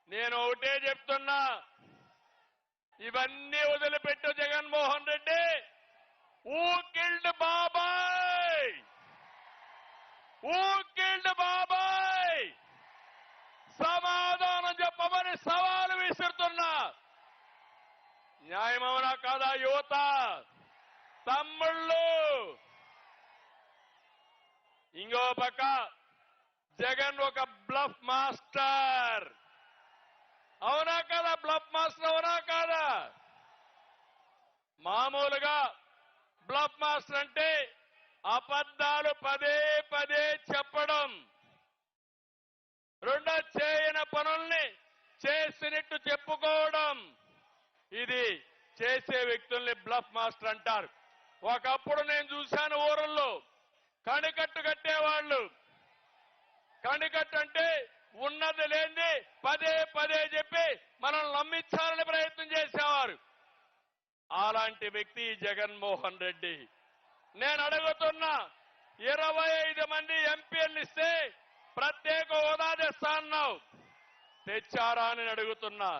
నేను ఒకటే చెప్తున్నా, ఇవన్నీ వదిలిపెట్టు జగన్మోహన్ రెడ్డి. హూ కిల్డ్ బాబాయ్? హూ కిల్డ్ బాబాయ్? సమాధానం చెప్పమని సవాలు విసురుతున్నా. న్యాయమవునా కాదా యువత? తమ్ముళ్ళు, ఇంకో పక్క జగన్ ఒక బ్లఫ్ మాస్టర్. అవునా కాదా? బ్లఫ్ మాస్టర్ అవునా కాదా? మామూలుగా బ్లఫ్ మాస్టర్ అంటే అబద్ధాలు పదే పదే చెప్పడం, రెండో చేయని పనుల్ని చేసినట్టు చెప్పుకోవడం. ఇది చేసే వ్యక్తుల్ని బ్లఫ్ మాస్టర్ అంటారు. ఒకప్పుడు నేను చూశాను ఊరల్లో కణికట్టు కట్టేవాళ్ళు. కణికట్టు అంటే ఉన్నది లేనిది పదే పదే చెప్పి మనం నమ్మించాలని ప్రయత్నం చేసేవారు. అలాంటి వ్యక్తి జగన్మోహన్ రెడ్డి. నేను అడుగుతున్నా, 25 మంది ఎంపీలు ఇస్తే ప్రత్యేక హోదా తెస్తా అన్నావు, తెచ్చారా అని అడుగుతున్నా.